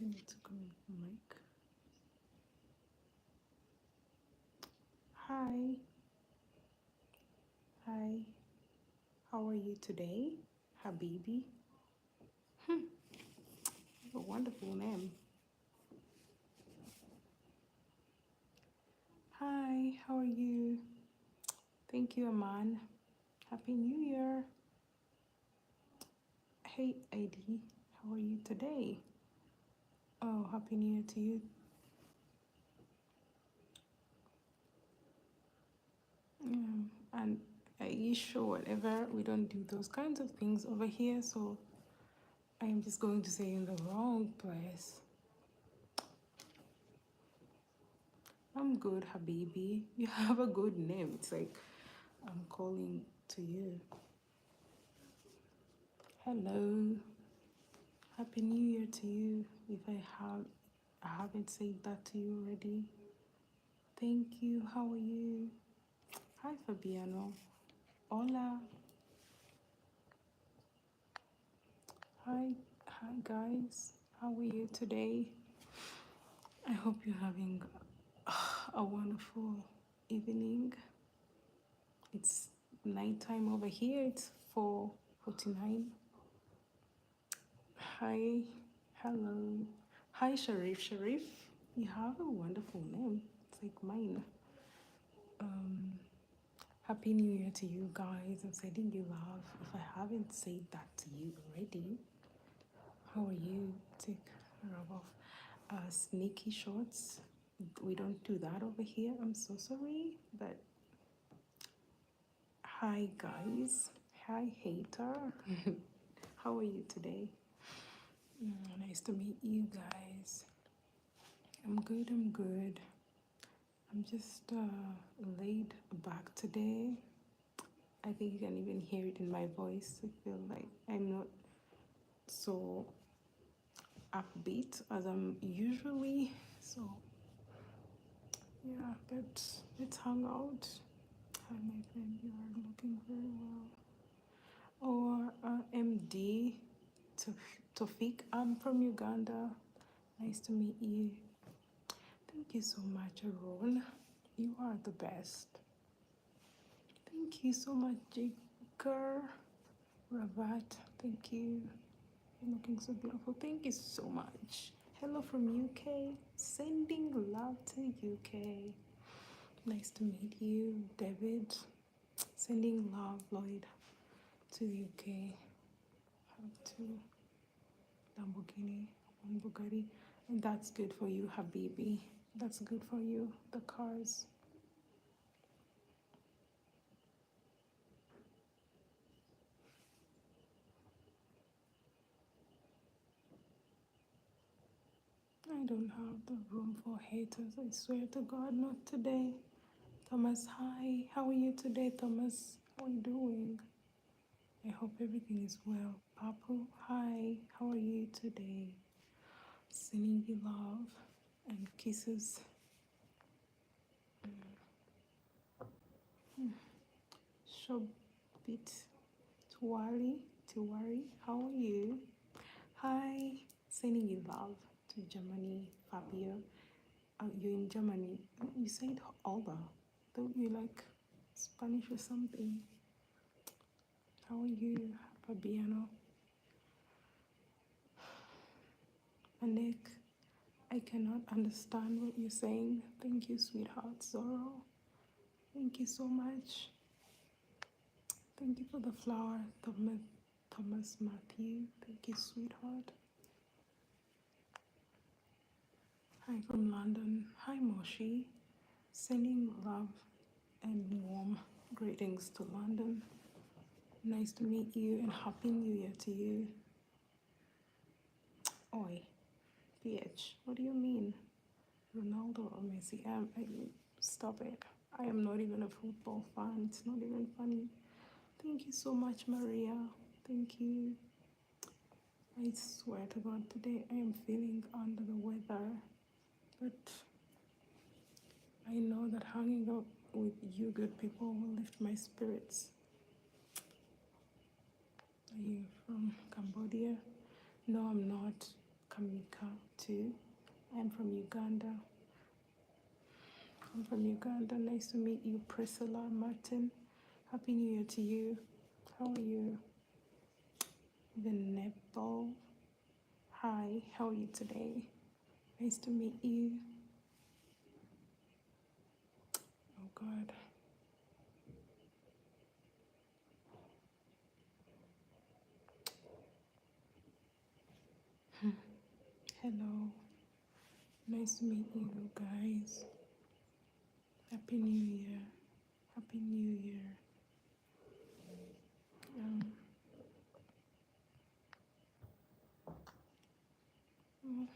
I need to connect the mic. Hi, hi. How are you today, Habibi? Hmm, a wonderful name. Hi, how are you? Thank you, Aman. Happy New Year. Hey, ID. How are you today? Oh, Happy New Year to you. And are you sure whatever? We don't do those kinds of things over here, so I am just going to say in the wrong place. I'm good, Habibi. You have a good name. It's like I'm calling to you. Hello. Happy New Year to you. If I haven't said that to you already. Thank you. How are you? Hi, Fabiano. Hola. Hi, guys. How are you today? I hope you're having a wonderful evening. It's nighttime over here. It's 4:49. Hi, hello. Hi, Sharif. Sharif, you have a wonderful name. It's like mine. Um, Happy New Year to you guys. I'm sending you love. If I haven't said that to you already, how are you? Take a rub off. Sneaky shorts. We don't do that over here. I'm so sorry, but hi, guys. Hi, hater. How are you today? Nice to meet you guys. I'm good. I'm good. I'm just laid back today. I think you can even hear it in my voice. I feel like I'm not so upbeat as I'm usually. So yeah, but let's hang out. Hi, my friend. You are looking very well. Or MD Tofik. I'm from Uganda. Nice to meet you. Thank you so much, Aaron. You are the best. Thank you so much, Jigar. Ravat, thank you. You're looking so beautiful. Thank you so much. Hello from UK. Sending love to UK. Nice to meet you, David. Sending love, Lloyd, to UK. Have to Lamborghini, one Bugatti. And that's good for you, Habibi. That's good for you, the cars. I don't have the room for haters. I swear to God, not today. Thomas, hi. How are you today, Thomas? How are you doing? I hope everything is well. Papu, hi. How are you today? Sending you love and kisses. Shobit Tiwari, how are you? Hi. Sending you love to Germany, Fabio. You're in Germany. You said Alba. Don't you like Spanish or something? How are you, Fabiano? Anik, I cannot understand what you're saying. Thank you, sweetheart. Zorro, thank you so much. Thank you for the flower, Thomas Matthew. Thank you, sweetheart. Hi from London. Hi, Moshi. Sending love and warm greetings to London. Nice to meet you and Happy New Year to you. Oi, PH, what do you mean? Ronaldo or Messi? Stop it. I am not even a football fan. It's not even funny. Thank you so much, Maria. Thank you. I swear to God, today I am feeling under the weather, but I know that hanging out with you good people will lift my spirits. Are you from Cambodia? No, I'm not. Kamika too. I'm from Uganda. I'm from Uganda. Nice to meet you, Priscilla Martin. Happy New Year to you. How are you? Veneto. Hi, how are you today? Nice to meet you. Oh God. Hello. Nice to meet you guys. Happy New Year. Happy New Year. Um, oh,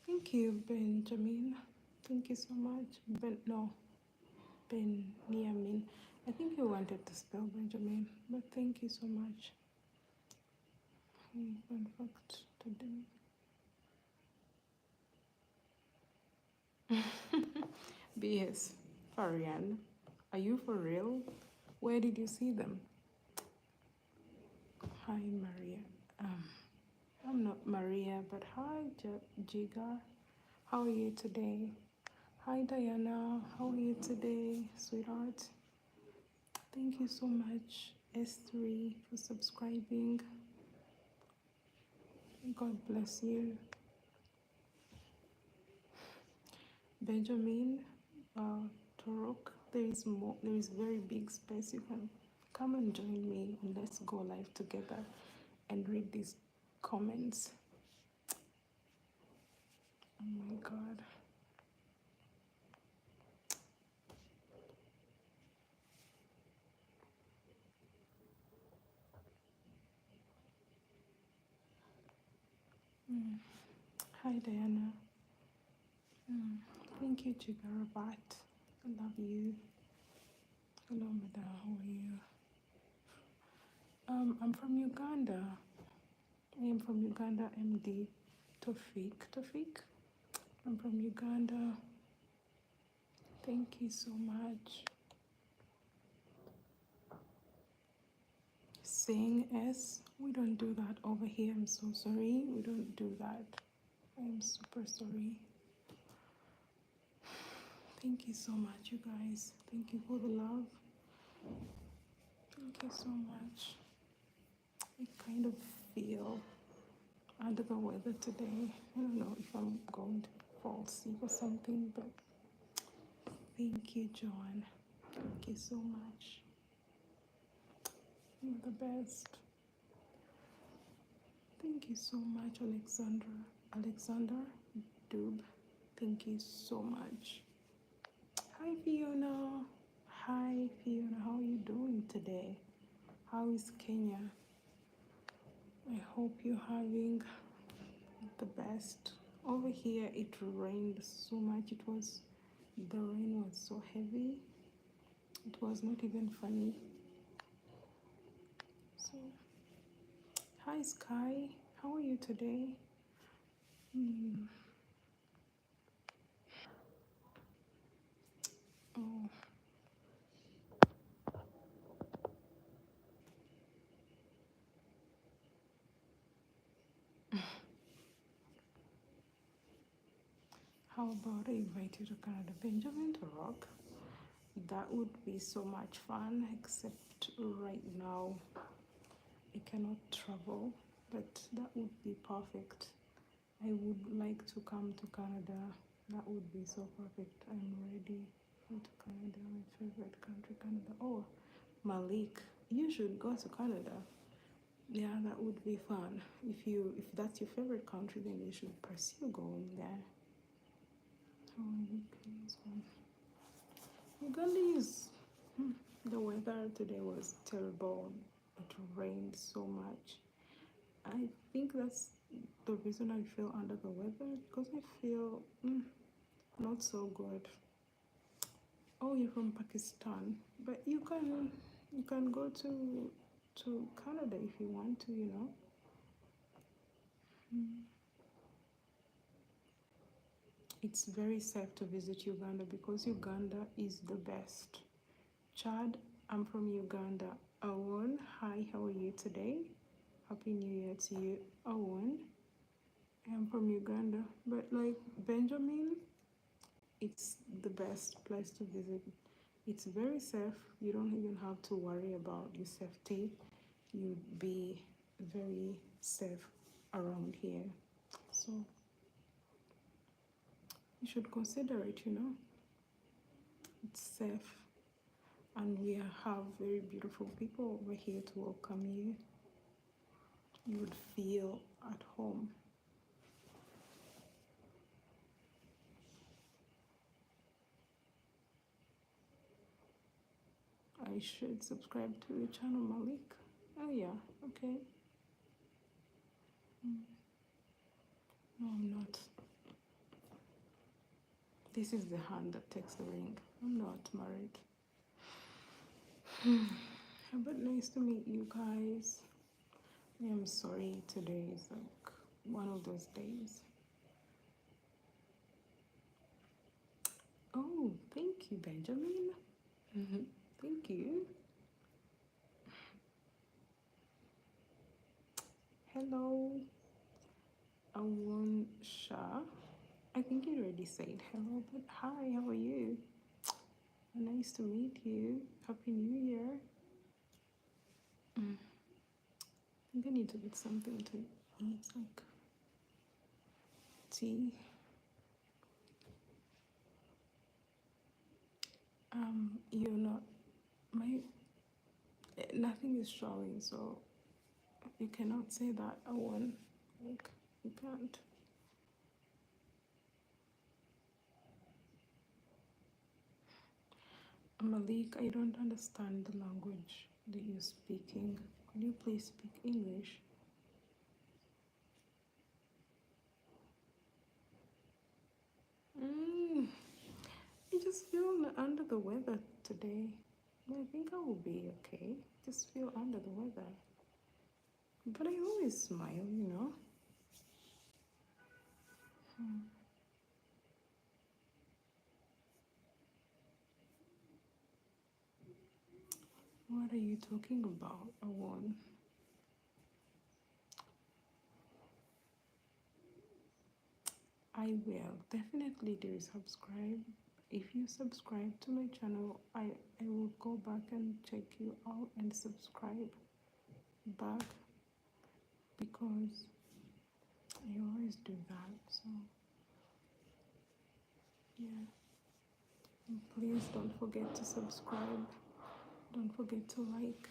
thank you, Benjamin. Thank you so much. Benjamin. I think you wanted to spell Benjamin, but thank you so much. Fun fact today. BS. Farian, are you for real? Where did you see them? Hi, Maria. Um, I'm not Maria, but hi, Jiga. How are you today? Hi, Diana. How are you today, sweetheart? Thank you so much, S3, for subscribing. God bless you. Benjamin, Torok, there is more. There is very big space. You can come and join me, and let's go live together and read these comments. Oh my God. Hi, Diana. Thank you, Jigarabat. I love you. Hello, madam. How are you? I'm from Uganda. I am from Uganda, MD. Tofik. I'm from Uganda. Thank you so much. Saying S, we don't do that over here. I'm so sorry. We don't do that. I'm super sorry. Thank you so much, you guys. Thank you for the love. Thank you so much. I kind of feel under the weather today. I don't know if I'm going to fall sick or something, but thank you, John. Thank you so much. You're the best. Thank you so much, Alexander Dub. Thank you so much. Hi, Fiona. Hi, Fiona. How are you doing today? How is Kenya? I hope you're having the best. Over here, it rained so much. The rain was so heavy. It was not even funny. So, hi, Sky. How are you today? Oh, how about I invite you to Canada, Benjamin, to rock? That would be so much fun, except right now I cannot travel, but that would be perfect. I would like to come to Canada. That would be so perfect. I'm ready. Come to Canada, my favorite country, Canada. Oh, Malik, you should go to Canada. Yeah, that would be fun. If that's your favorite country, then you should pursue going there. Oh, Uganda is the weather today was terrible. It rained so much. I think that's the reason I feel under the weather because I feel not so good. Oh, you're from Pakistan, but you can go to Canada if you want to. It's very safe to visit Uganda because Uganda is the best. Chad, I'm from Uganda. Awon, hi, how are you today? Happy New Year to you. Owen, I'm from Uganda. But like Benjamin, it's the best place to visit. It's very safe. You don't even have to worry about your safety. You'd be very safe around here. So you should consider it, you know. It's safe. And we have very beautiful people over here to welcome you. You would feel at home. I should subscribe to your channel, Malik. Oh yeah, okay. No, I'm not. This is the hand that takes the ring. I'm not married. But nice to meet you guys. I am sorry today is like one of those days. Oh, thank you, Benjamin. Thank you. Hello, Awon Shah. I think you already said hello, but hi, how are you? Nice to meet you. Happy New Year. I think I need to get something to eat, like tea. You're not, my, nothing is showing, so you cannot say that, Awon. Like, you can't. Malik, I don't understand the language that you're speaking. Could you please speak English? Mm, I just feel under the weather today. I think I will be okay. Just feel under the weather. But I always smile, you know. What are you talking about, Awon? I will definitely do subscribe. If you subscribe to my channel, I will go back and check you out and subscribe back because I always do that. So yeah, and please don't forget to subscribe. Don't forget to like.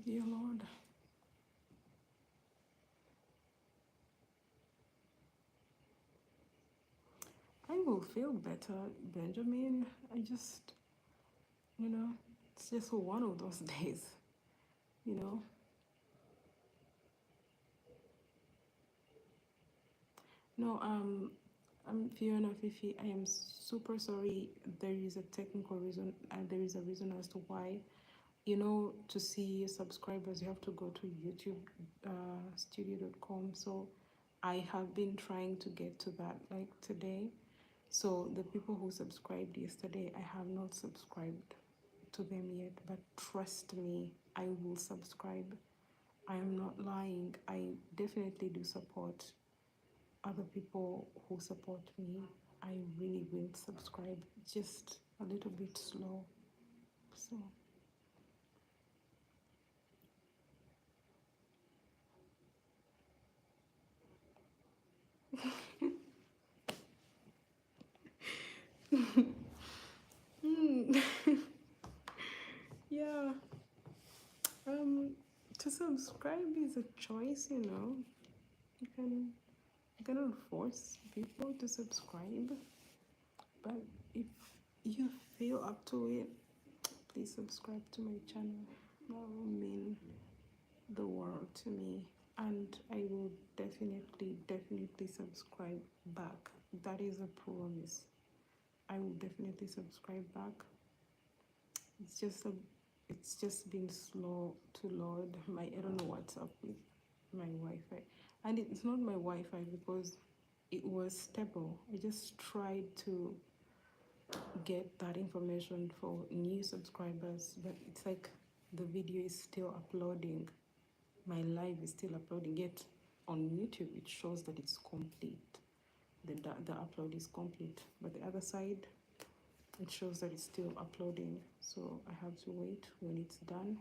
Dear Lord. I will feel better, Benjamin. I just, you know, it's just one of those days, you know. No, I'm Fiona Fifi. I am super sorry. There is a technical reason, and there is a reason as to why. You know, to see subscribers, you have to go to YouTube studio.com. So I have been trying to get to that like today. So the people who subscribed yesterday, I have not subscribed to them yet, but trust me, I will subscribe. I am not lying. I definitely do support other people who support me. I really will subscribe, just a little bit slow. So yeah, um, to subscribe is a choice, you know. You can you cannot force people to subscribe, but if you feel up to it, please subscribe to my channel. That will mean the world to me, and I will definitely subscribe back. That is a promise. I will definitely subscribe back. It's just a, it's just been slow to load. I don't know what's up with my Wi-Fi, and it's not my Wi-Fi because it was stable. I just tried to get that information for new subscribers, but it's like the video is still uploading. My live is still uploading. Yet on YouTube, it shows that it's complete. The upload is complete, but the other side, it shows that it's still uploading. So I have to wait when it's done.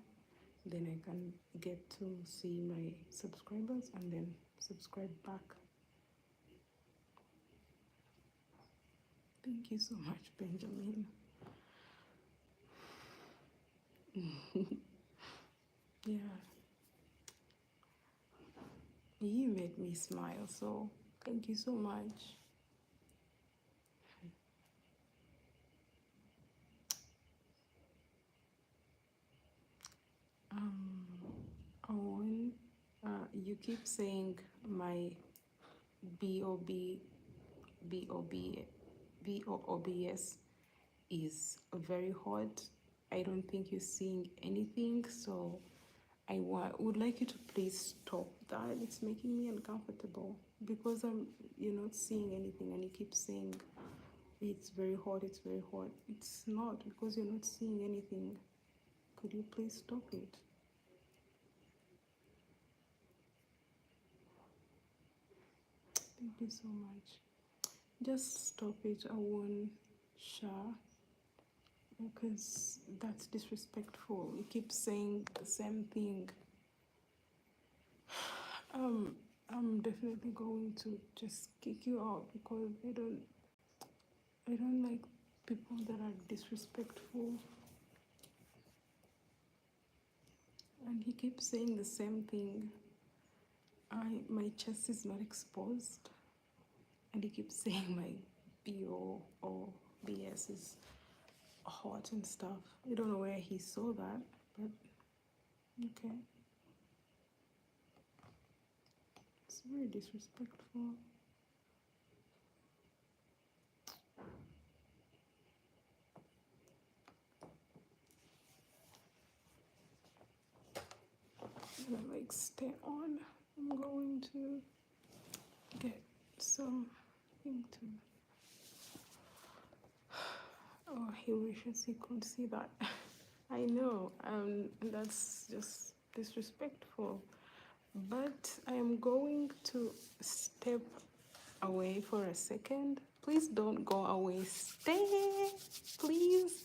Then I can get to see my subscribers and then subscribe back. Thank you so much, Benjamin. Yeah, you made me smile, so thank you so much. Um, Owen, you keep saying my B-O-B, B-O-B, B-O-O-B-S is very hot. I don't think you're seeing anything, so would like you to please stop that. It's making me uncomfortable because you're not seeing anything and you keep saying it's very hot, it's very hot. It's not because you're not seeing anything. Could you please stop it? Thank you so much. Just stop it. I won't share because that's disrespectful. You keep saying the same thing. I'm definitely going to just kick you out because I don't like people that are disrespectful. And he keeps saying the same thing. My chest is not exposed, and he keeps saying my BO or BS is hot and stuff. I don't know where he saw that, but okay. It's very disrespectful. I'm gonna like stay on. I'm going to get something to. Oh, he wishes he could see that. I know, that's just disrespectful. But I am going to step away for a second. Please don't go away. Stay, please.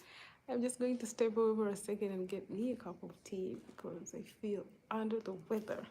I'm just going to step away for a second and get me a cup of tea because I feel under the weather.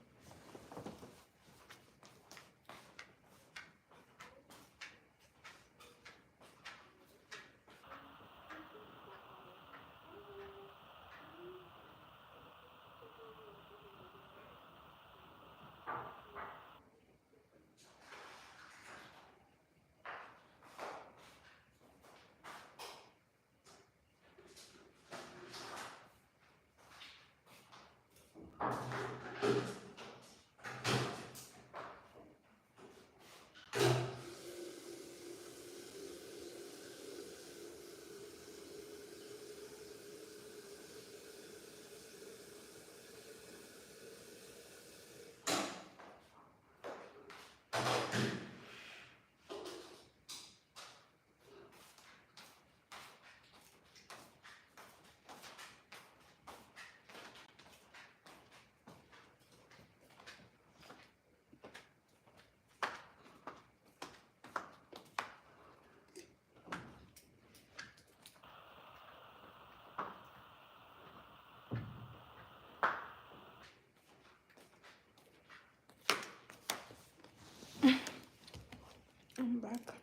I'm back.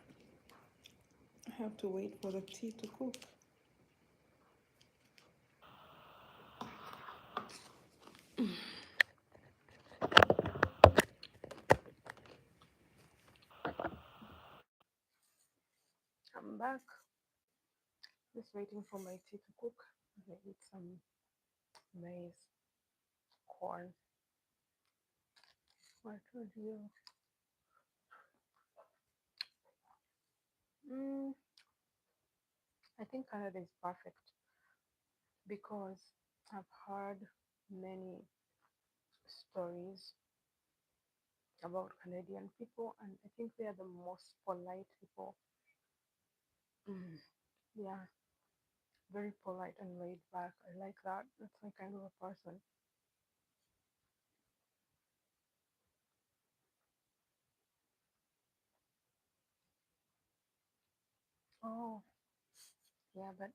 I have to wait for the tea to cook. I'm back. Just waiting for my tea to cook. I eat some maize, corn. I told you. Mm, I think Canada is perfect because I've heard many stories about Canadian people, and I think they are the most polite people. Mm. Yeah, very polite and laid back. I like that. That's my kind of a person. Oh, yeah, but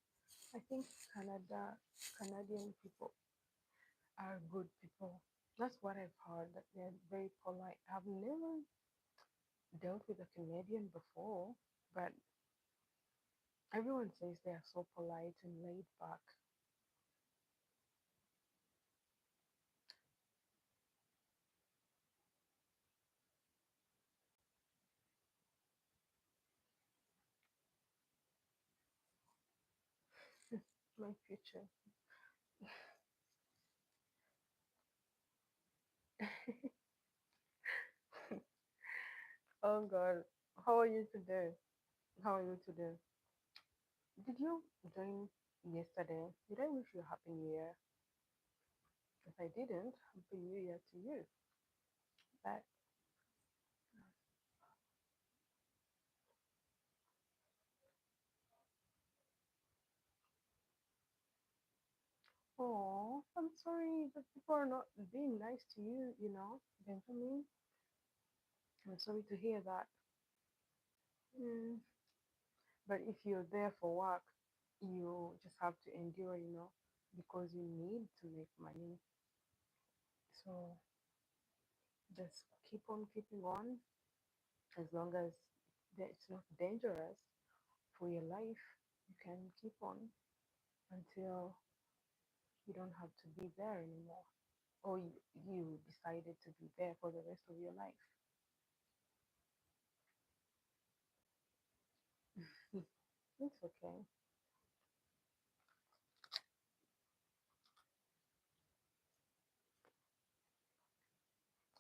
I think Canadian people are good people. That's what I've heard, that they're very polite. I've never dealt with a Canadian before, but everyone says they are so polite and laid back. My future. Oh God, how are you today? How are you today? Did you join yesterday? Did I wish you a happy new year? If I didn't, happy new year to you. But oh, I'm sorry that people are not being nice to you. Benjamin. I'm sorry to hear that. Mm. But if you're there for work, you just have to endure, because you need to make money. So just keep on keeping on as long as it's not dangerous for your life. You can keep on until you don't have to be there anymore, or you decided to be there for the rest of your life. It's okay.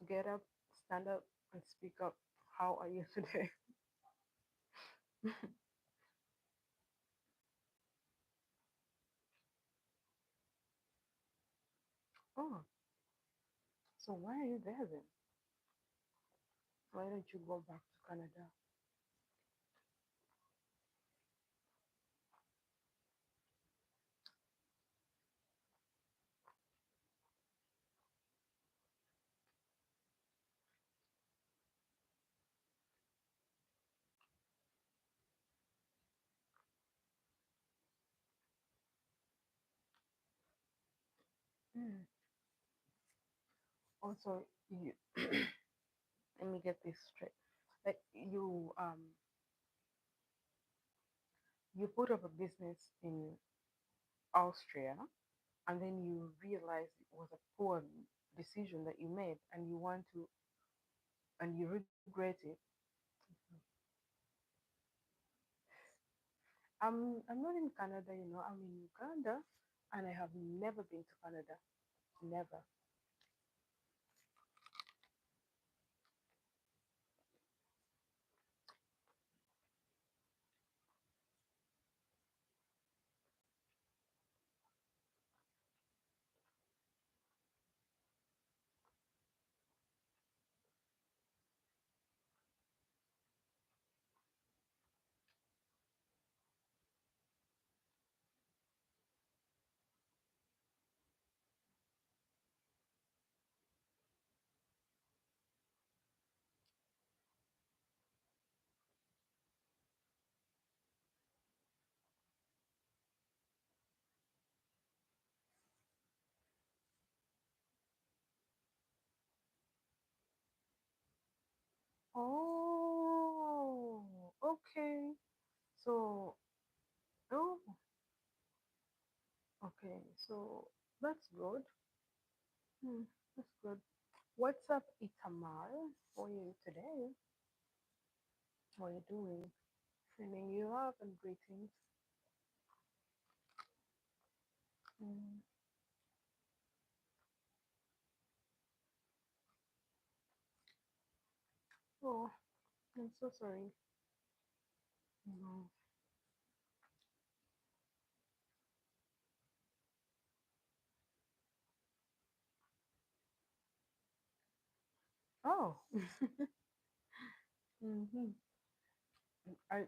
Get up, stand up, and speak up. How are you today? Oh, so why are you there then? Why don't you go back to Canada? Mm. Also, let me get this straight. Like you put up a business in Austria, and then you realize it was a poor decision that you made, and you regret it. I'm not in Canada, I'm in Uganda, and I have never been to Canada. Never. Oh, okay. So, oh, okay. So that's good. Hmm, that's good. What's up, Itamar? How are you today? How are you doing? Sending you love and greetings. Mm. Oh, I'm so sorry. No. Oh, hmm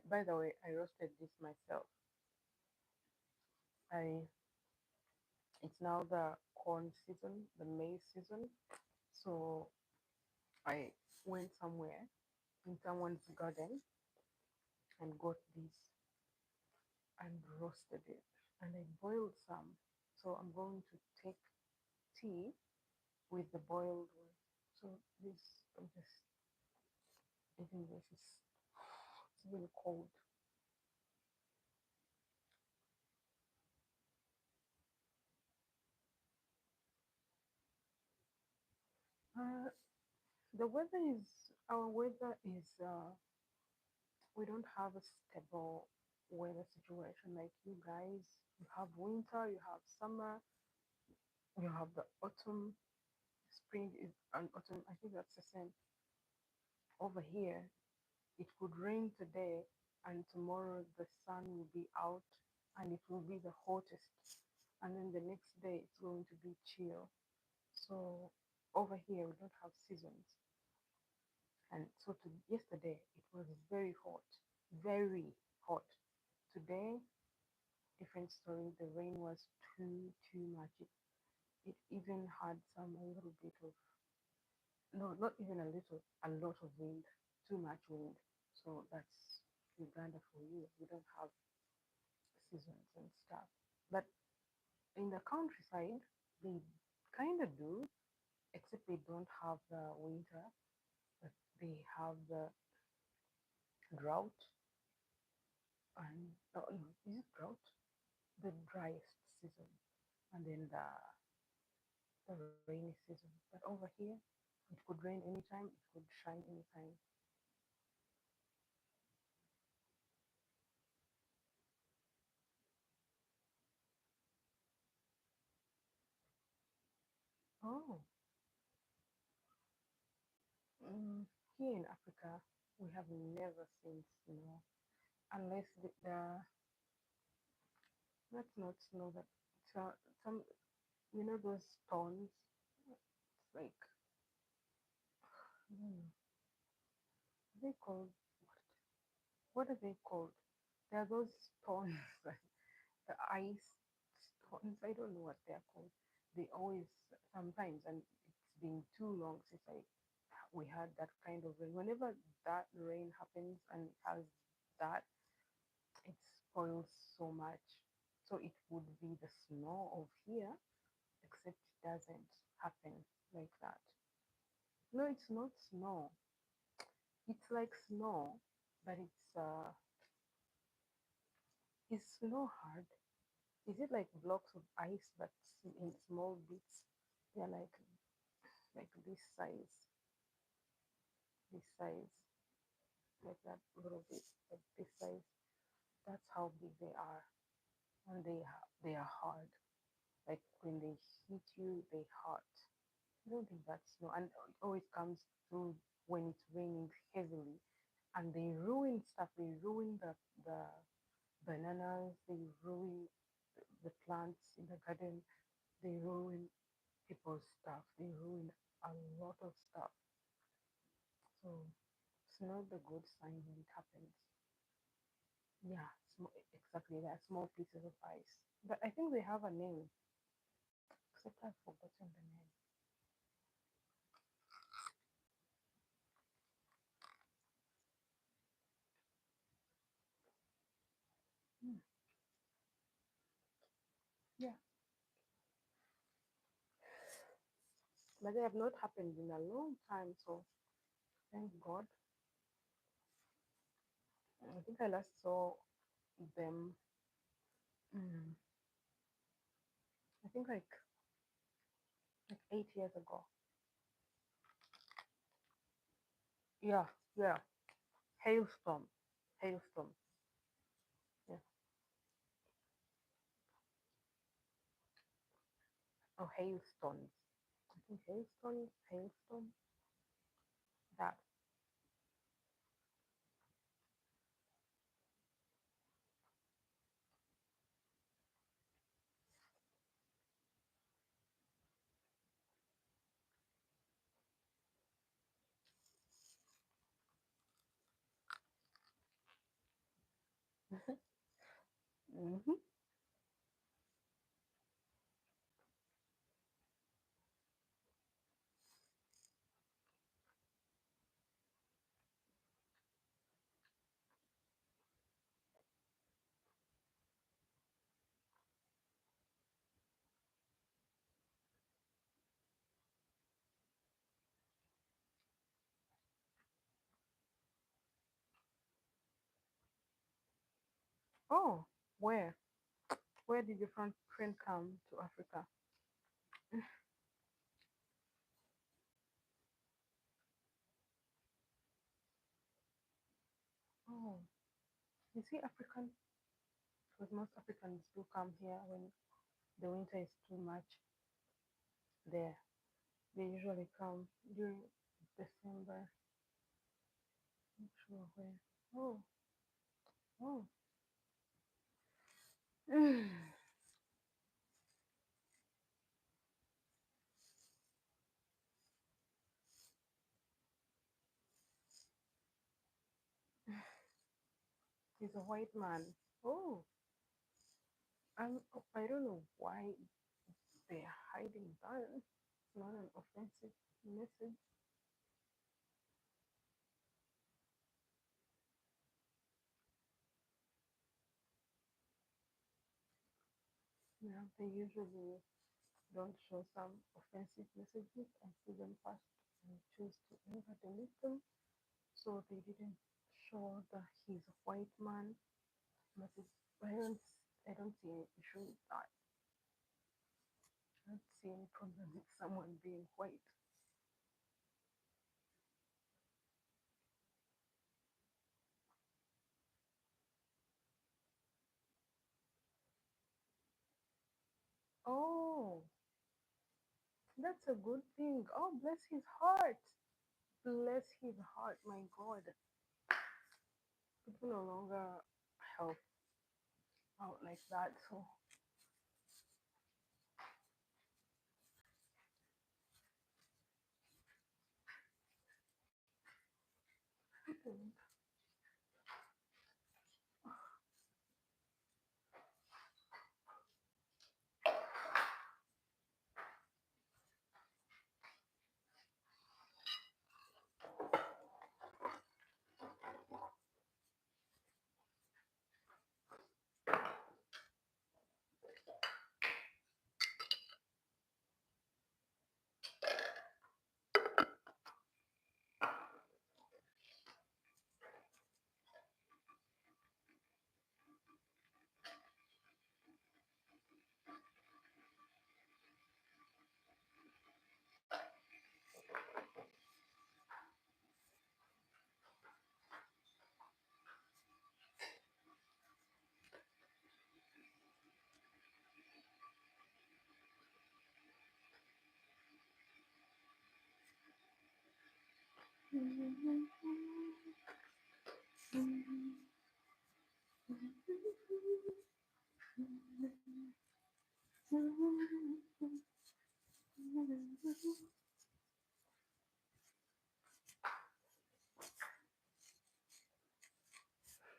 by the way, I roasted this myself. I it's now the corn season, the maize season. So I went somewhere in someone's garden and got this and roasted it. And I boiled some. So I'm going to take tea with the boiled one. So this, I'm just eating this. It's really cold. Uh, the weather is, our weather is, we don't have a stable weather situation like you guys. You have winter, you have summer, you have the autumn, spring is and autumn. I think that's the same over here. It could rain today, and tomorrow the sun will be out, and it will be the hottest. And then the next day it's going to be chill. So over here we don't have seasons. And so yesterday it was very hot, very hot. Today, different story. The rain was too much. It even had some a little bit of, no, not even a little, a lot of wind, too much wind. So that's Uganda for you. We don't have seasons and stuff. But in the countryside, they kind of do, except they don't have the winter, but they have the drought and, no, no, is it drought? The driest season, and then the rainy season. But over here, it could rain anytime, it could shine anytime. Oh, mm, here in Africa, we have never seen snow unless that's not snow, but some, you know, those stones. It's like, I don't know, are they called, what are they called? There are those stones, the ice stones. I don't know what they're called. They always sometimes, and it's been too long since I we had that kind of rain. Whenever that rain happens and has that, it spoils so much. So it would be the snow of here, except it doesn't happen like that. No, it's not snow. It's like snow, but is snow hard? Is it like blocks of ice but in small bits? They're like this size, like that little bit, like this size. That's how big they are, and they are hard. Like when they hit you, they hurt. I don't think that's snow, and it always comes through when it's raining heavily, and they ruin stuff. They ruin the bananas. They ruin the plants in the garden. They ruin people's stuff. They ruin a lot of stuff. So it's not a good sign when it happens. Yeah, exactly. They are small pieces of ice. But I think they have a name, except I've forgotten the name. Hmm. Yeah, but they have not happened in a long time. So thank God. I think I last saw them. mm, I think like 8 years ago. Yeah, yeah. Hailstorm, hailstorm. Yeah. Oh, hailstones. I think hailstone, hailstorm. That. Hmm. Oh, where? Where did your friend come to Africa? Oh, you see, African, because most Africans do come here when the winter is too much there. They usually come during December. Not sure where. Oh, oh. He's a white man. Oh, I don't know why they're hiding that. It's not an offensive message. Yeah, they usually don't show some offensive messages and see them first and choose to never delete them. So they didn't show that he's a white man message. I don't, I don't see any issue with that. I don't see any problem with someone being white. Oh, that's a good thing. Oh, bless his heart. Bless his heart. My God. People no longer help out like that. So I think,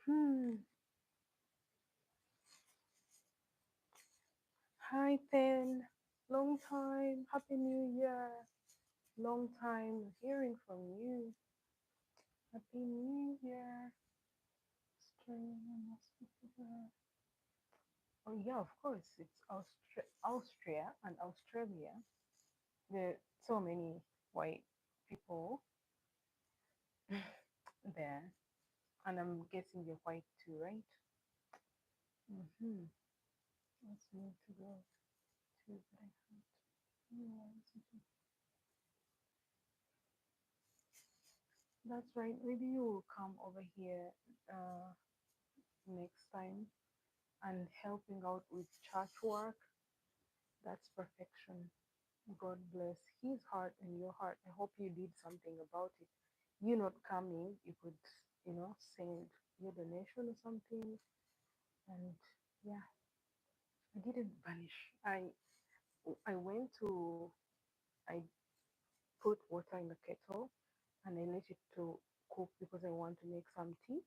hmm. Hi, Ten. Long time. Happy New Year. Long time hearing from you. Happy New Year. Australia. Oh, yeah, of course. It's Austria and Australia. There are so many white people there. And I'm guessing you're white too, right? Mm-hmm. Let's need to go to the That's right. Maybe you will come over here next time and helping out with church work. That's perfection. God bless his heart and your heart. I hope you did something about it. You not coming, you could, send your donation or something. And yeah, I didn't vanish. I went to I put water in the kettle and I let it to cook because I want to make some tea.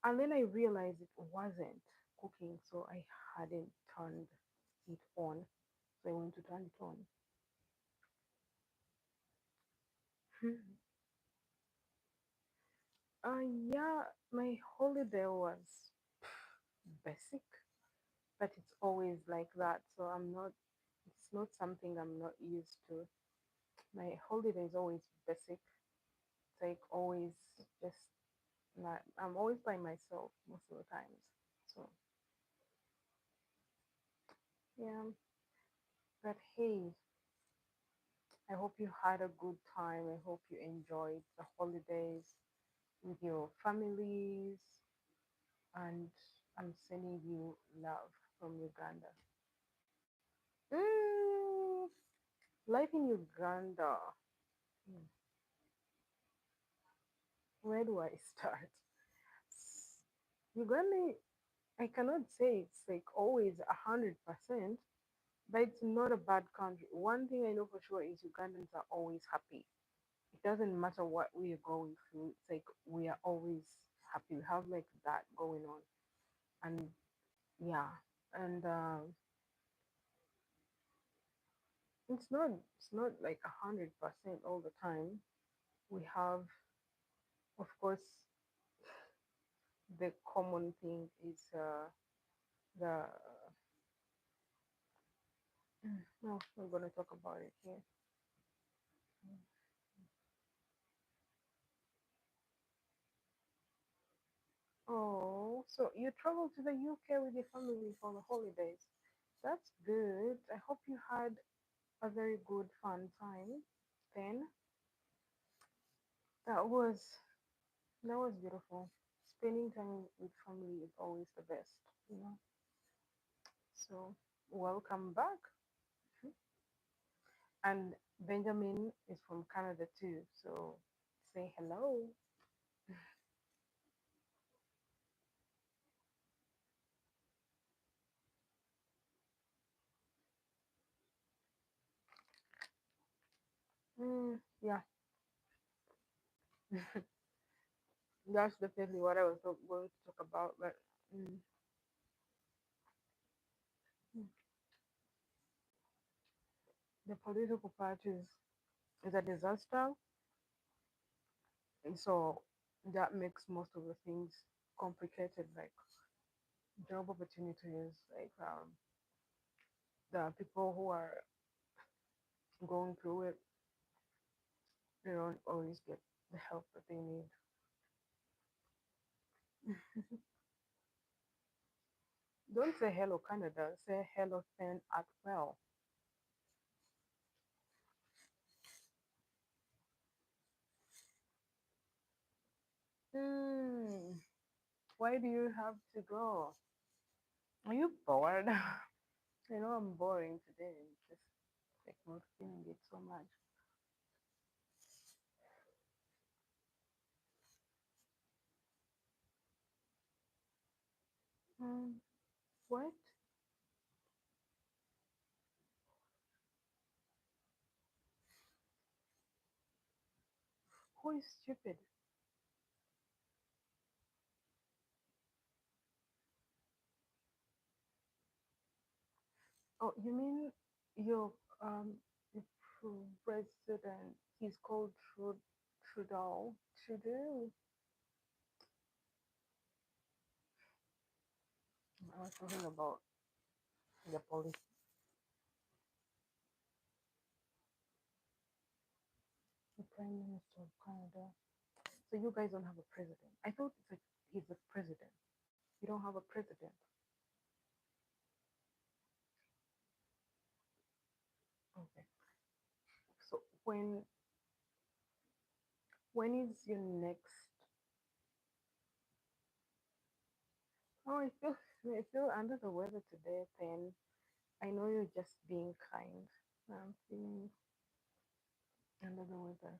And then I realized it wasn't cooking, so I hadn't turned it on. So I went to turn it on. Yeah, my holiday was basic, but it's always like that. So it's not something I'm not used to. My holiday is always basic. It's like always just, I'm always by myself most of the times. So yeah, but hey, I hope you had a good time. I hope you enjoyed the holidays with your families, and I'm sending you love from Uganda. Mm, life in Uganda. Hmm, where do I start? Uganda, I cannot say it's like always 100%, but it's not a bad country. One thing I know for sure is Ugandans are always happy. It doesn't matter what we are going through. It's like we are always happy. We have like that going on, and yeah, and it's not like 100% all the time. We have, of course, the common thing is the no, we're gonna talk about it here. Oh, so you traveled to the UK with your family for the holidays. That's good. I hope you had a very good fun time. Then that was that was beautiful. Spending time with family is always the best, you know. So welcome back. And Benjamin is from Canada too. So say hello. Yeah, that's definitely what I was going to talk about. But mm, mm, the political parties is a disaster, and so that makes most of the things complicated, like job opportunities. Like the people who are going through it, they don't always get the help that they need. Don't say hello, Canada. Say hello, Pen at well. Hmm. Why do you have to go? Are you bored? I know I'm boring today. Just like not feeling it so much. Hmm. What? Who is stupid? Oh, you mean your your president? He's called Trudeau. Trudeau. I was talking about the police, the Prime Minister of Canada. So you guys don't have a president. I thought it's like he's the president. You don't have a president. Okay. So when is your next? Oh, I feel under the weather today. Then I know you're just being kind. I'm feeling under the weather.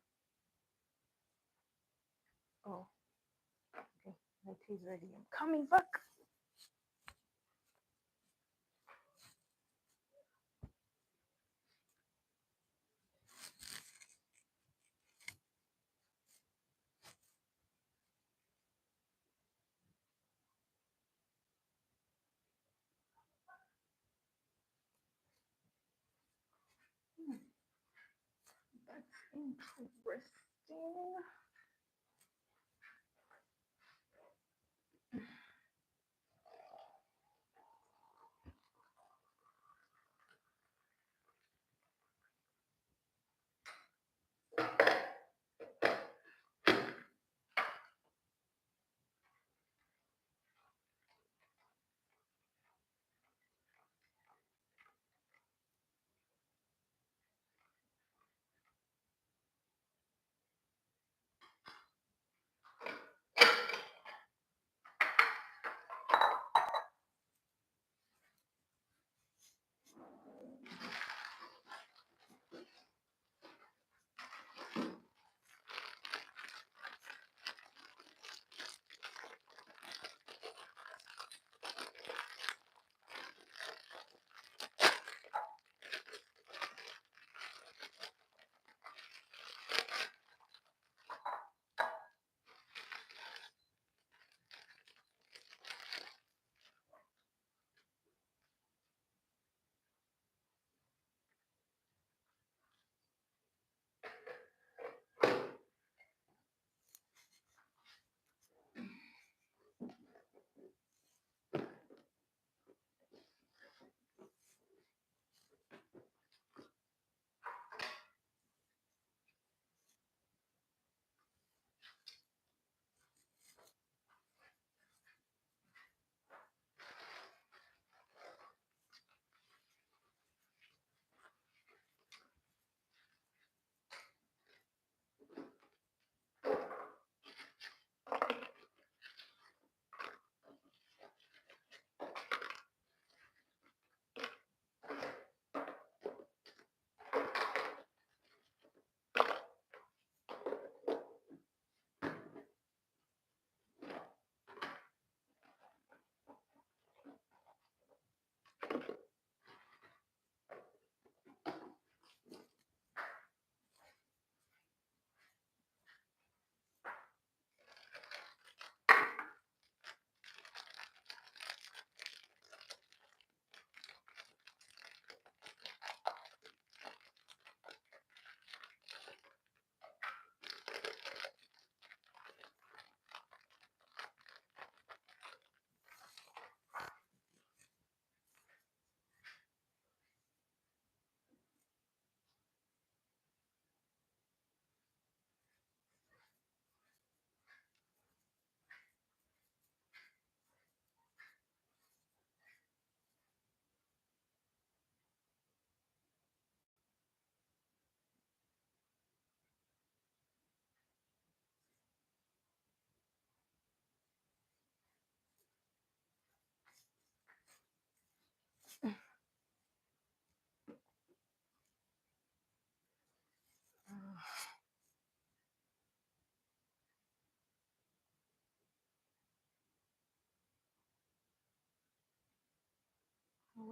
Oh, okay. My tea is ready. I'm coming back. Hmm, that's interesting.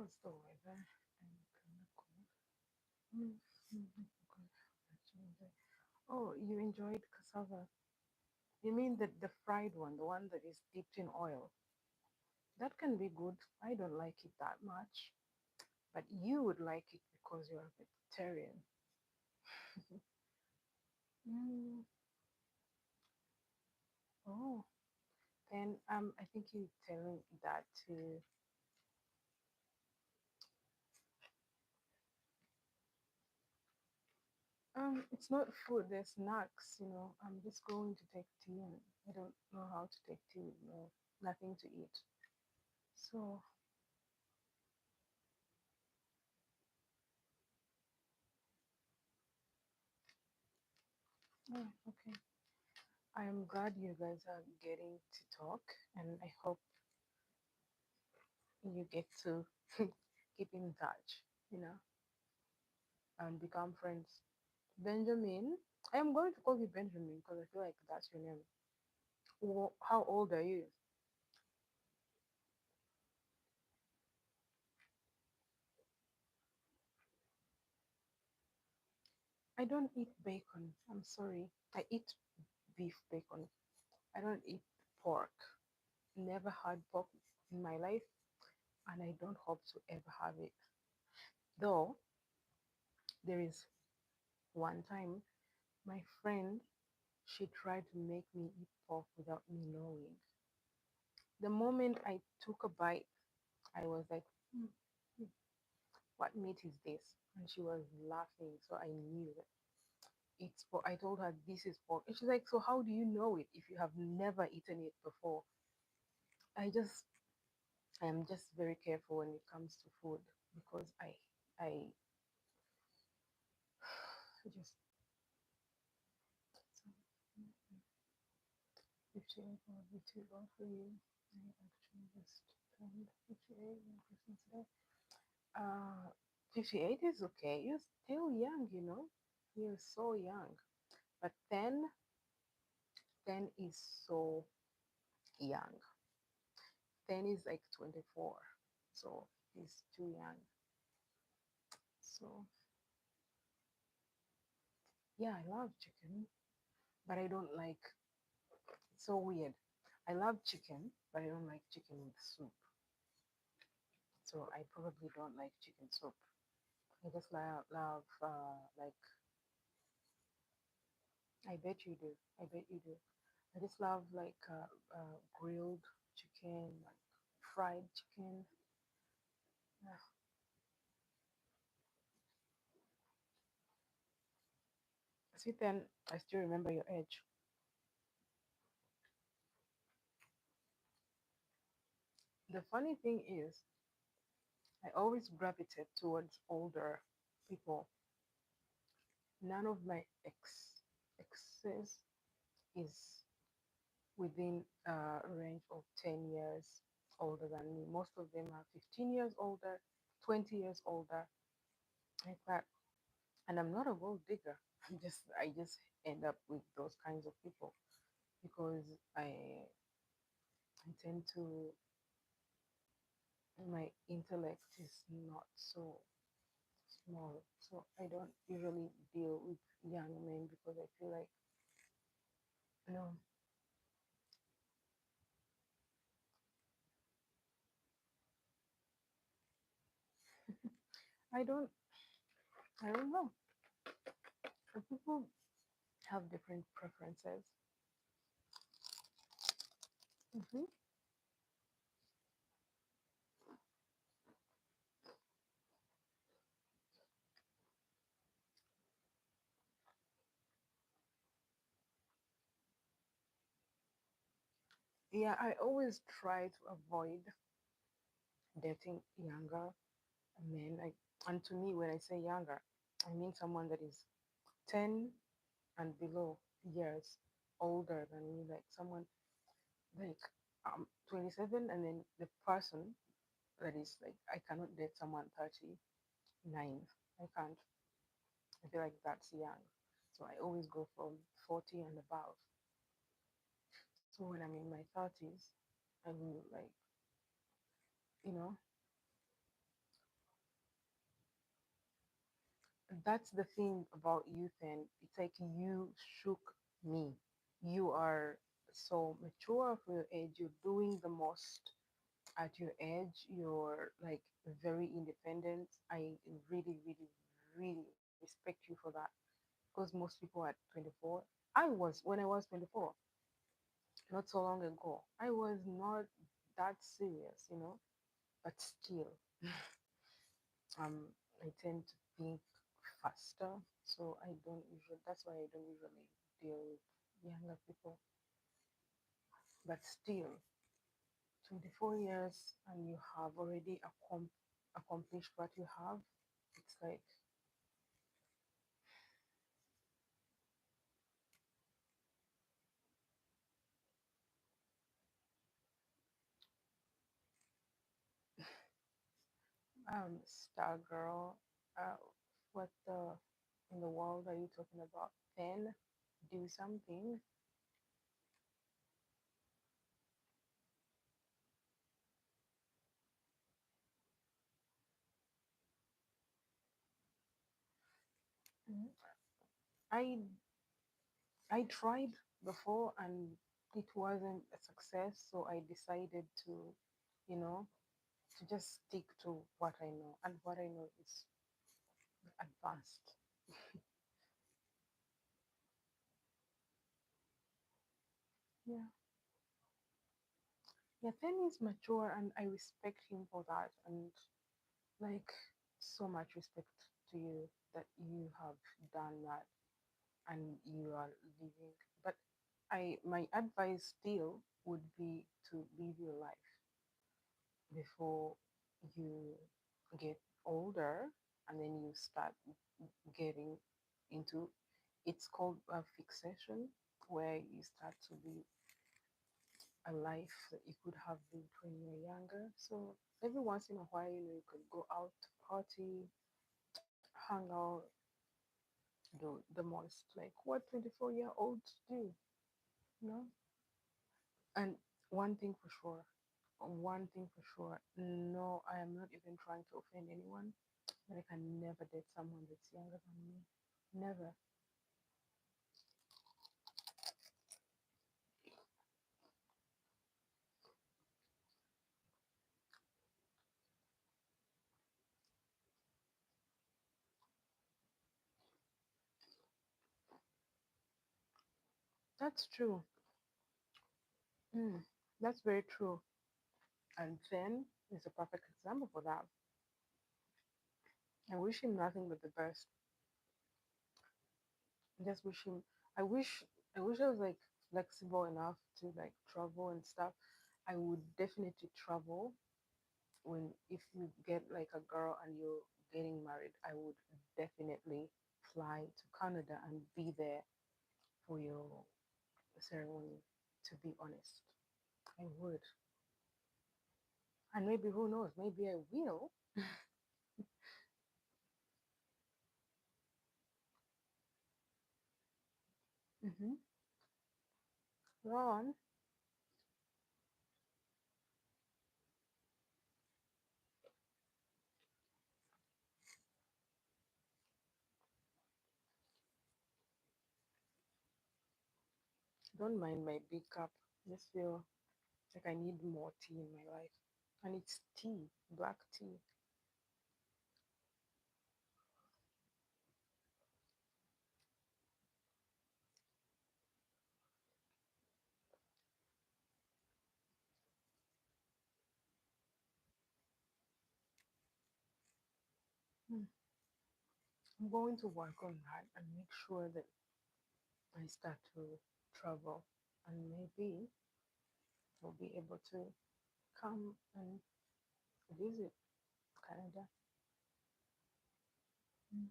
was the weather? I'm kind of cold. Mm, good. Actually enjoy- Oh, you enjoyed cassava. You mean the fried one, the one that is dipped in oil? That can be good. I don't like it that much, but you would like it because you're a vegetarian. Mm, oh, then I think you're telling that to it's not food. They're snacks. I'm just going to take tea, and I don't know how to take tea with nothing to eat. So yeah, okay. I am glad you guys are getting to talk, and I hope you get to keep in touch, and become friends. Benjamin, I am going to call you Benjamin because I feel like that's your name. How old are you? I don't eat bacon. I'm sorry. I eat beef bacon. I don't eat pork. Never had pork in my life, and I don't hope to ever have it. Though there is one time my friend, she tried to make me eat pork without me knowing. The moment I took a bite, I was like, "Hmm, what meat is this?" And she was laughing, so I knew that it's pork. I told her this is pork, and she's like, "So how do you know it if you have never eaten it before?" I just, I am just very careful when it comes to food because I just. So, 58 would be too low for you. I actually just turned 58 on Christmas Day. 58 is okay. You're still young, You're so young. But 10 is so young. 10 is like 24. So he's too young. So, yeah, I love chicken, but I don't like, it's so weird. I love chicken, but I don't like chicken with soup. So I probably don't like chicken soup. I just love like, I bet you do. I bet you do. I just love like grilled chicken, like fried chicken. Ah, see, then I still remember your age. The funny thing is, I always gravitate towards older people. None of my exes is within a range of 10 years older than me. Most of them are 15 years older, 20 years older, like that. And I'm not a gold digger. I just end up with those kinds of people because I tend to, my intellect is not so small. So I don't usually deal with young men because I feel like, no, I don't, I don't know. People have different preferences. Hmm. Yeah, I always try to avoid dating younger men. And to me, when I say younger, I mean someone that is 10 and below years older than me, like someone like 27, and then the person that is like, I cannot date someone 39. I can't. I feel like that's young. So I always go from 40 and above. So when I'm in my 30s, I will like, you know, that's the thing about youth, and it's like you shook me. You are so mature for your age. You're doing the most at your age. You're like very independent. I really, really, really respect you for that because most people at 24, I was when I was 24, not so long ago. I was not that serious, but still, I tend to think faster, so I don't usually. That's why I don't usually deal with younger people. But still, 24 years and you have already accomplished what you have. It's like star girl. Uh, what the in the world are you talking about? Then do something. Mhm. I I tried before and it wasn't a success, so I decided to, you know, to just stick to what I know, and what I know is advanced. Yeah, yeah. Then he's mature, and I respect him for that, and like so much respect to you that you have done that and you are living. But my advice still would be to live your life before you get older and then you start getting into it's called a fixation where you start to live a life that you could have lived when you were younger. So every once in a while, you could go out to party, hang out, do the most like what 24-year-olds do, you know? And one thing for sure, no, I am not even trying to offend anyone, but I can never date someone that's younger than me. Never. That's true. Mm, that's very true. And Zen is a perfect example for that. I wish him nothing but the best. I just wish him. I wish. I wish I was like flexible enough to like travel and stuff. I would definitely travel when if you get like a girl and you're getting married. I would definitely fly to Canada and be there for your ceremony. To be honest, I would. And maybe who knows? Maybe I will. Mm-hmm. Ron, don't mind my big cup. Just feel like I need more tea in my life. And it's tea, black tea. Hmm. I'm going to work on that and make sure that I start to travel. And maybe I'll be able to come and visit Canada. Mm.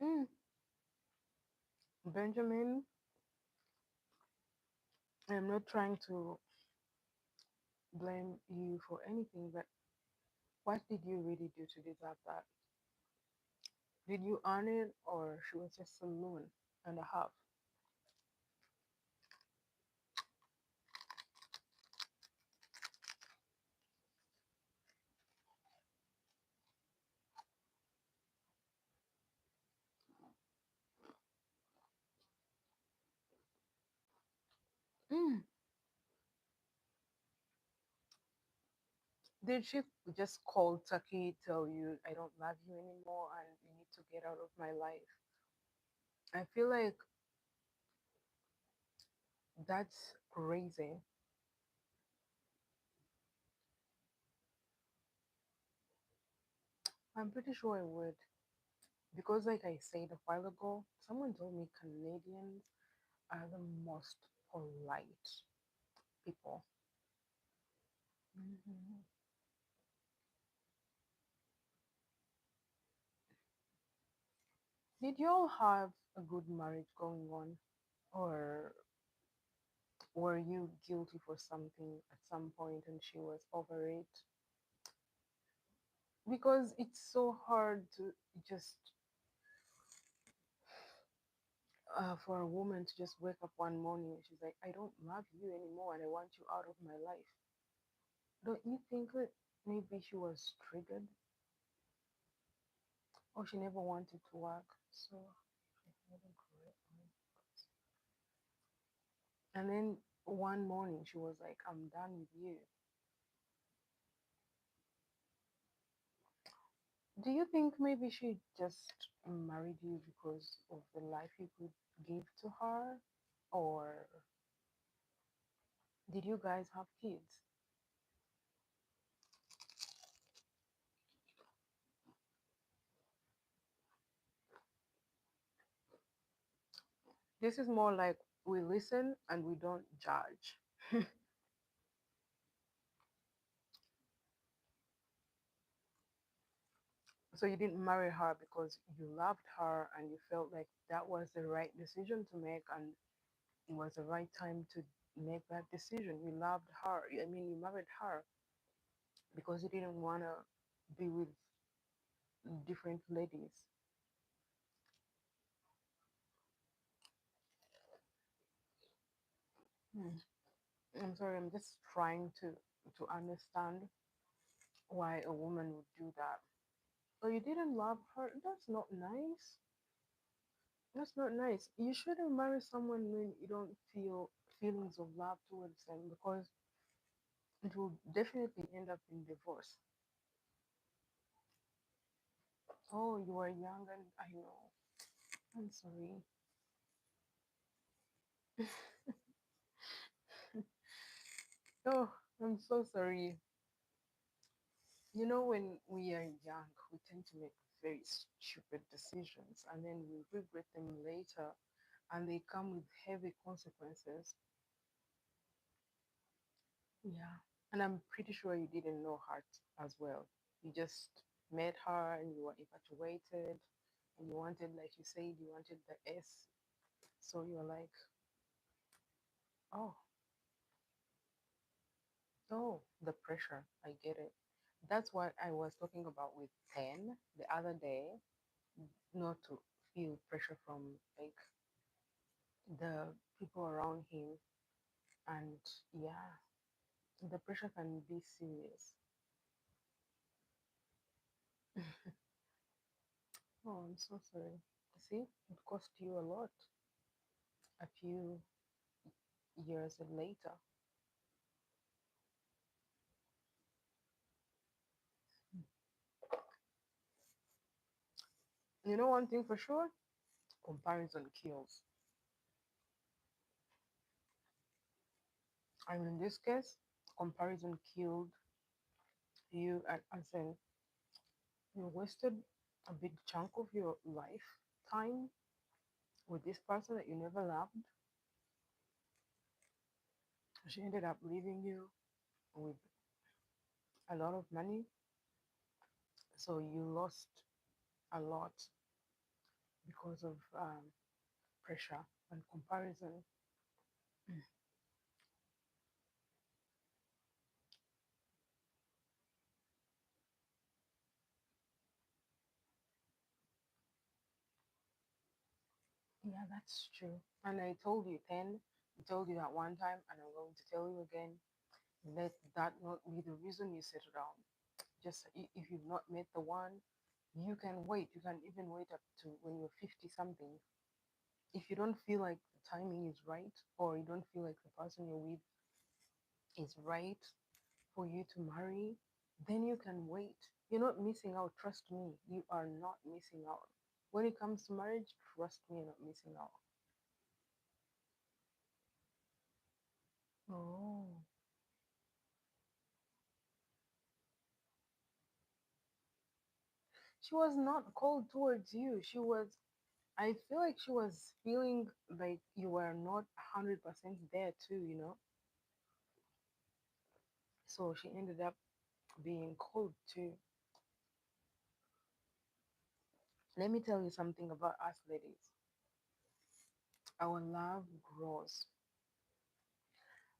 Mm. Benjamin, I'm not trying to blame you for anything, but what did you really do to deserve that? Did you earn it or she was just a loon and a half? Mm. Did she just call Taki, tell you, I don't love you anymore and you need to get out of my life? I feel like that's crazy. I'm pretty sure I would. Because, like I said a while ago, someone told me Canadians are the most polite people. Mhm. Did y'all have a good marriage going on? Or were you guilty for something at some point and she was over it? Because it's so hard to just for a woman to just wake up one morning and she's like, I don't love you anymore and I want you out of my life. Don't you think that maybe she was triggered or she never wanted to work? So, if I remember correctly. And then one morning she was like, I'm done with you. Do you think maybe she just married you because of the life you could give to her? Or did you guys have kids? This is more like we listen and we don't judge. So you didn't marry her because you loved her and you felt like that was the right decision to make and it was the right time to make that decision. You loved her. I mean, you married her because you didn't want to be with different ladies. Hmm. I'm sorry, I'm just trying to understand why a woman would do that. So you didn't love her. That's not nice. That's not nice. You shouldn't marry someone when you don't feel feelings of love towards them because it will definitely end up in divorce. Oh, you are young and I know. I'm sorry. Oh, I'm so sorry. You know, when we are young, we tend to make very stupid decisions and then we regret them later and they come with heavy consequences. Yeah. And I'm pretty sure you didn't know her as well. You just met her and you were infatuated and you wanted, like you said, you wanted the S. So you're like, oh, oh, the pressure. I get it. That's what I was talking about with 10 the other day, not to feel pressure from like the people around him. And yeah, the pressure can be serious. Oh, I'm so sorry. See, it cost you a lot a few years later. You know one thing for sure? Comparison kills. And in this case, comparison killed you and as in you wasted a big chunk of your lifetime with this person that you never loved. She ended up leaving you with a lot of money. So you lost a lot because of pressure and comparison. Mm. Yeah, that's true. And I told you 10, I told you that one time, and I'm going to tell you again. Let that not be the reason you settle down. Just if you've not met the one, you can wait. You can even wait up to when you're 50 something If you don't feel like the timing is right, or you don't feel like the person you're with is right for you to marry, then you can wait. You're not missing out. Trust me, you are not missing out. When it comes to marriage, trust me, you're not missing out. Oh, she was not cold towards you. She was, I feel like she was feeling like you were not 100% there too, you know? So she ended up being cold too. Let me tell you something about us ladies. Our love grows.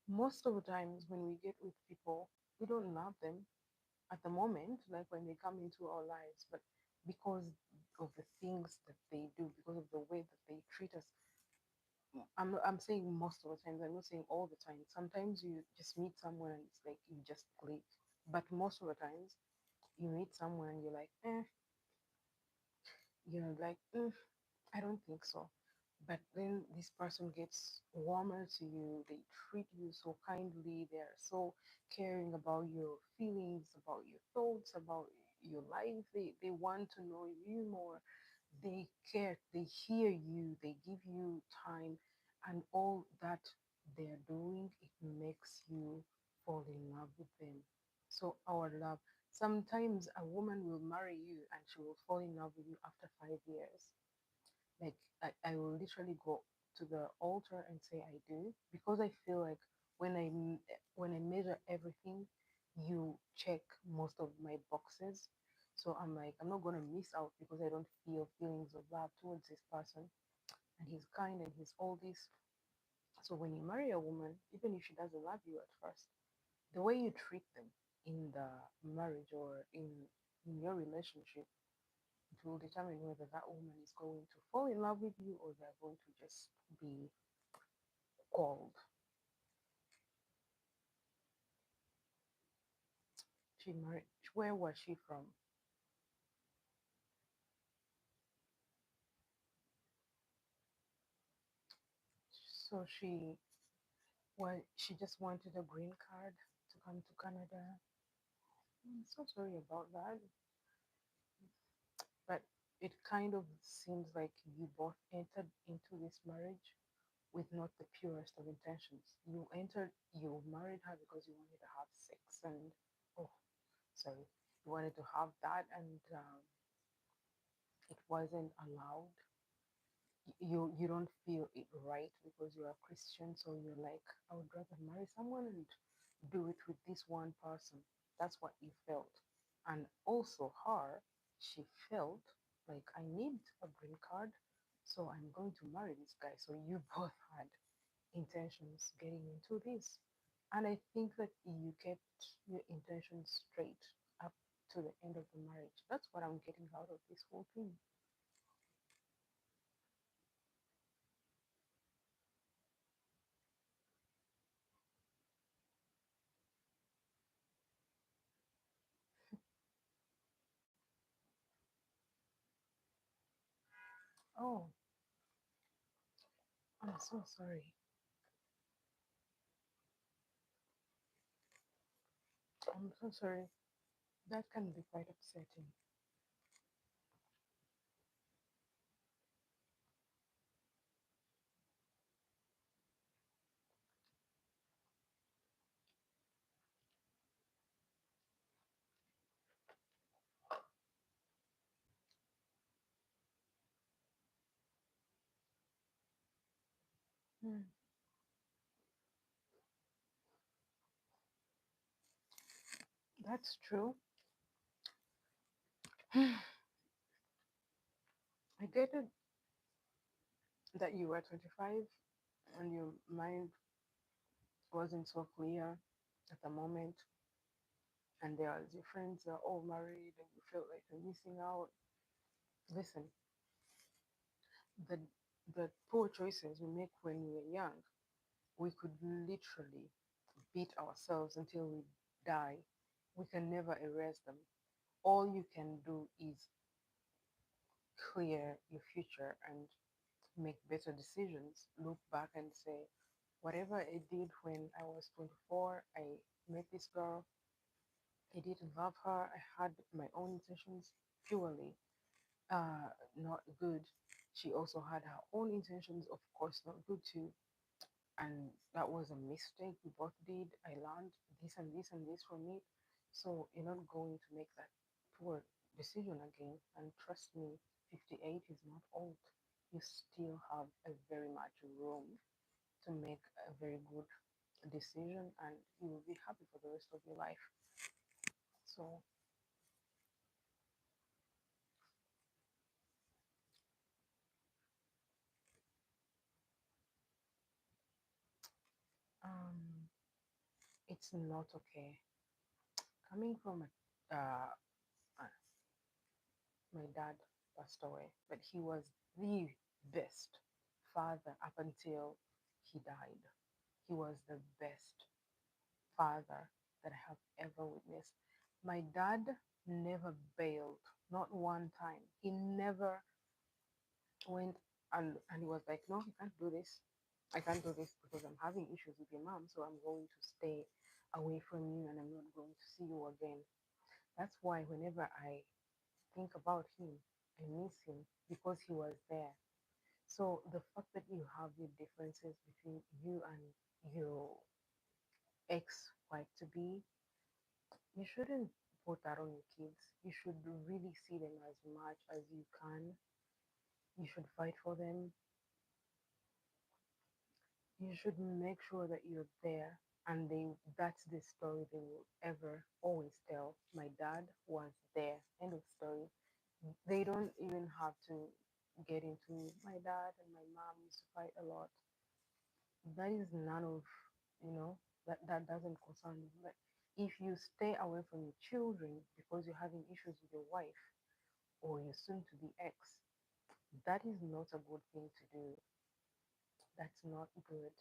Most of the times when we get with people, we don't love them at the moment, like when they come into our lives, but because of the things that they do, because of the way that they treat us. I'm saying most of the times, I'm not saying all the time. Sometimes you just meet someone and it's like you just click. But most of the times you meet someone and you're like, I don't think so. But then this person gets warmer to you. They treat you so kindly. They're so caring about your feelings, about your thoughts, about your life. They want to know you more. They care. They hear you. They give you time. And all that they're doing, it makes you fall in love with them. So our love. Sometimes a woman will marry you and she will fall in love with you after 5 years. Like I will literally go to the altar and say I do, because I feel like when I measure everything, you check most of my boxes. So I'm like, I'm not gonna miss out because I don't feel feelings of love towards this person, and he's kind and he's all this. So when you marry a woman, even if she doesn't love you at first, the way you treat them in the marriage or in your relationship, it will determine whether that woman is going to fall in love with you or they're going to just be cold. She married, where was she from? So she just wanted a green card to come to Canada. I'm so sorry about that. But it kind of seems like you both entered into this marriage with not the purest of intentions. You married her because you wanted to have sex and, oh, sorry, you wanted to have that, and it wasn't allowed. You don't feel it right because you're a Christian, so you're like, I would rather marry someone and do it with this one person. That's what you felt. And also her, she felt like, I need a green card, so I'm going to marry this guy. So you both had intentions getting into this. And I think that you kept your intentions straight up to the end of the marriage. That's what I'm getting out of this whole thing. Oh, I'm so sorry. I'm so sorry. That can be quite upsetting. Hmm, that's true. I get it that you were 25 and your mind wasn't so clear at the moment, and there was your friends are all married, and you felt like you're missing out. Listen, the the poor choices we make when we were young, we could literally beat ourselves until we die. We can never erase them. All you can do is clear your future and make better decisions, look back and say, whatever I did when I was 24, I met this girl, I didn't love her, I had my own intentions purely not good. She also had her own intentions, of course, not good too. And that was a mistake we both did. I learned this and this and this from it. So you're not going to make that poor decision again. And trust me, 58 is not old. You still have a very much room to make a very good decision, and you will be happy for the rest of your life. So, um, it's not okay. Coming from uh, my dad passed away, but he was the best father up until he died. He was the best father that I have ever witnessed. My dad never bailed, not one time. He never went and he was like, no, you can't do this. I can't do this because I'm having issues with your mom, so I'm going to stay away from you and I'm not going to see you again. That's why whenever I think about him, I miss him because he was there. So the fact that you have your differences between you and your ex-wife to be, you shouldn't put that on your kids. You should really see them as much as you can. You should fight for them. You should make sure that you're there, and that's the story they will ever always tell. My dad was there. End of story. They don't even have to get into my dad and my mom used to fight a lot. That is none of, you know, that doesn't concern me. But if you stay away from your children because you're having issues with your wife or your soon to be ex, that is not a good thing to do. That's not good.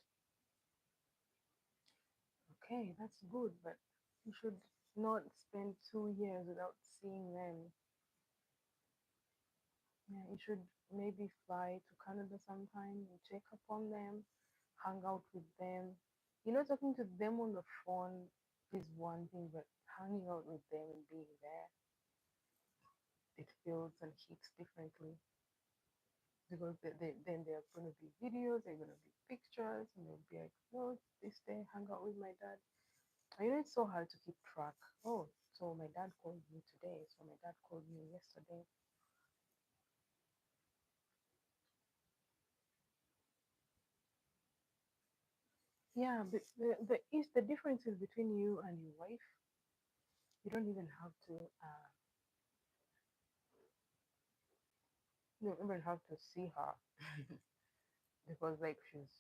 Okay, that's good, but you should not spend 2 years without seeing them. Yeah, you should maybe fly to Canada sometime and check upon them, hang out with them. You know, talking to them on the phone is one thing, but hanging out with them and being there, it feels and hits differently because then there are going to be videos, there are going to be pictures, and they'll be like, oh, this day, hang out with my dad. I know it's so hard to keep track. Oh, so my dad called me today, so my dad called me yesterday. Yeah, but the differences between you and your wife. You don't even have to. You don't even have to see her because like she's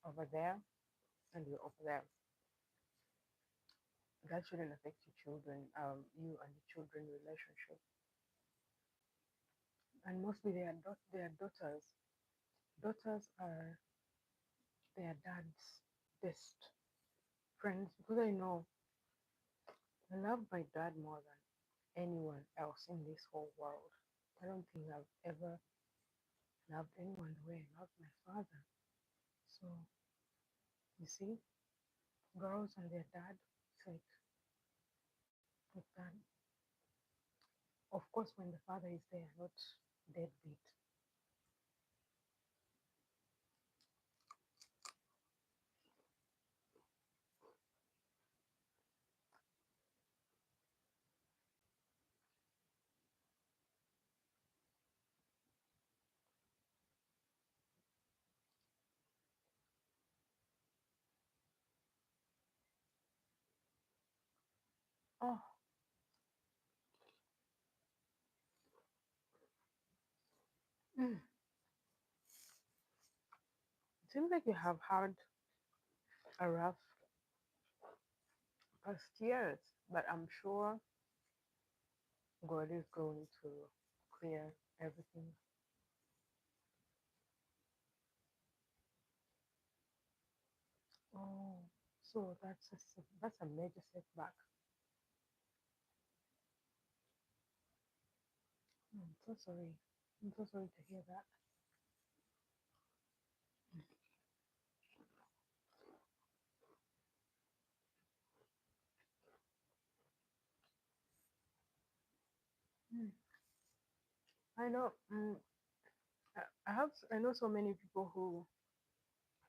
over there and you're over there. That shouldn't affect your children. You and your children relationship. And mostly they are daughters. Daughters are their dad's best friends because I know I love my dad more than anyone else in this whole world. I don't think I've ever loved anyone the way I love my father. So you see, girls and their dad, it's like that. Of course, when the father is there, not deadbeat. Oh, mm. It seems like you have had a rough past years, but I'm sure God is going to clear everything. Oh, so that's a major setback. I'm so sorry. I'm so sorry to hear that. Mm. I know. I know so many people who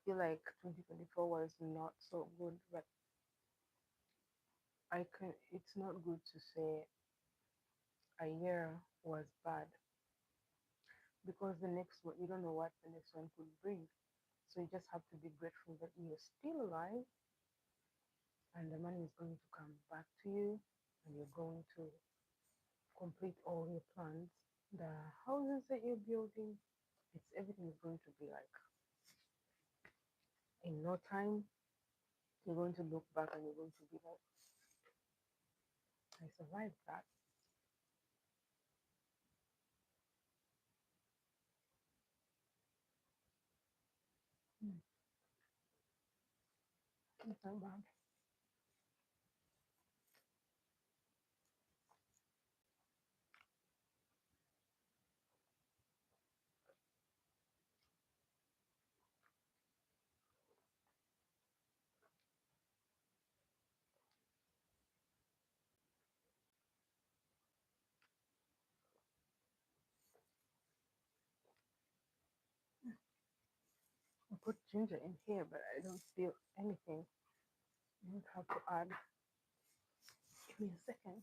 feel like 2024 was not so good, but I can. It's not good to say a year was bad because the next one you don't know what the next one could bring. So you just have to be grateful that you're still alive and the money is going to come back to you and you're going to complete all your plans. The houses that you're building, it's everything is going to be like in no time you're going to look back and you're going to be like, I survived that. Hmm, it's not bad. I put ginger in here, but I don't feel anything. I don't have to add. Give me a second.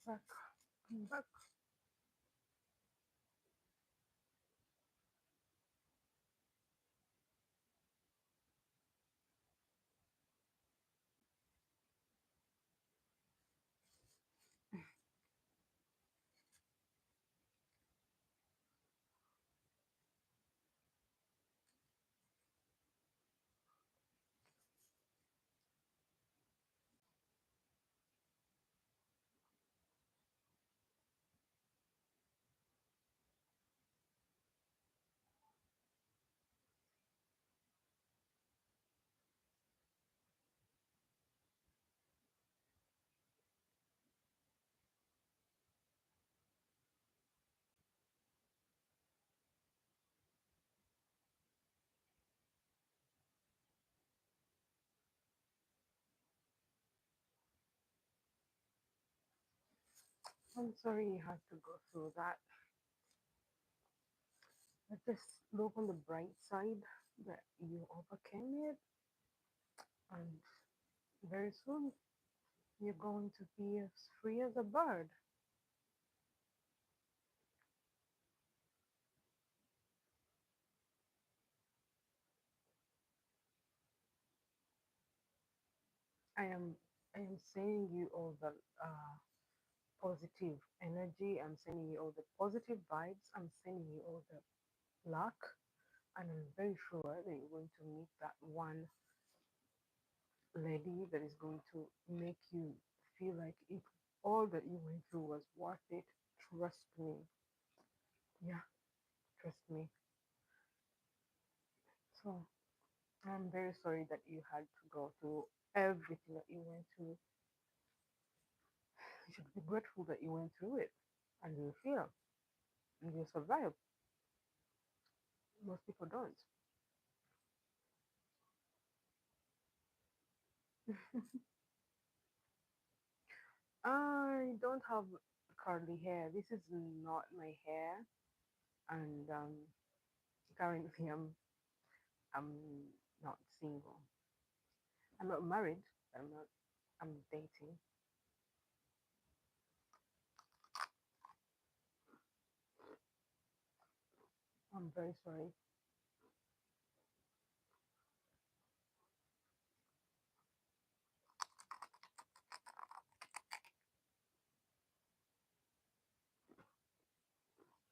Back. I'm back. I'm sorry you had to go through that. But just look on the bright side that you overcame it, and very soon you're going to be as free as a bird. I am I am sending you all the positive energy. I'm sending you all the positive vibes. I'm sending you all the luck, and I'm very sure that you're going to meet that one lady that is going to make you feel like it all that you went through was worth it. Trust me. Yeah, trust me. So I'm very sorry that you had to go through everything that you went through. You should be grateful that you went through it and you heal and you survive. Most people don't. I don't have curly hair. This is not my hair, and currently I'm not single. I'm not married. I'm not. I'm dating. I'm very sorry.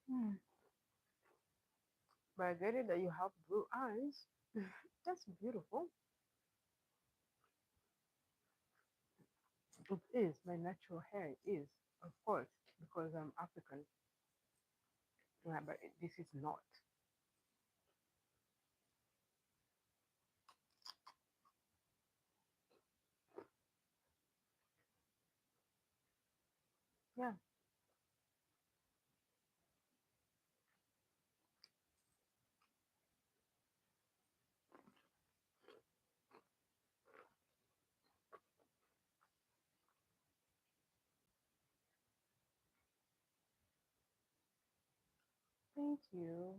Hmm. But I get it that you have blue eyes. That's beautiful. It is my natural hair. It is, of course, because I'm African. Yeah, but this is not. Yeah. Thank you.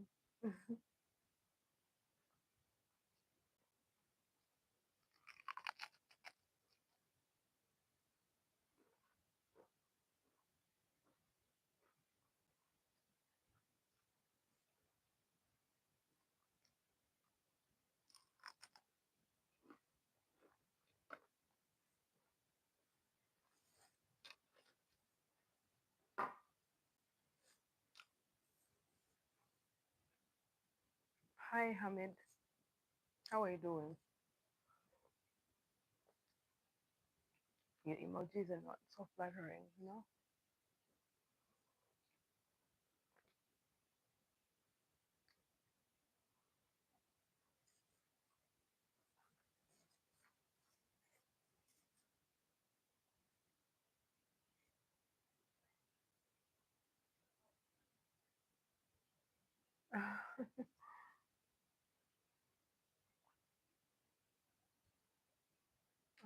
Hi, Hamid. How are you doing? Your emojis are not so flattering, you know?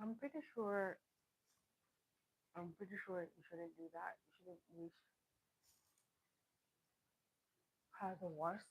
I'm pretty sure. I'm pretty sure you shouldn't do that. You shouldn't wish her the worst.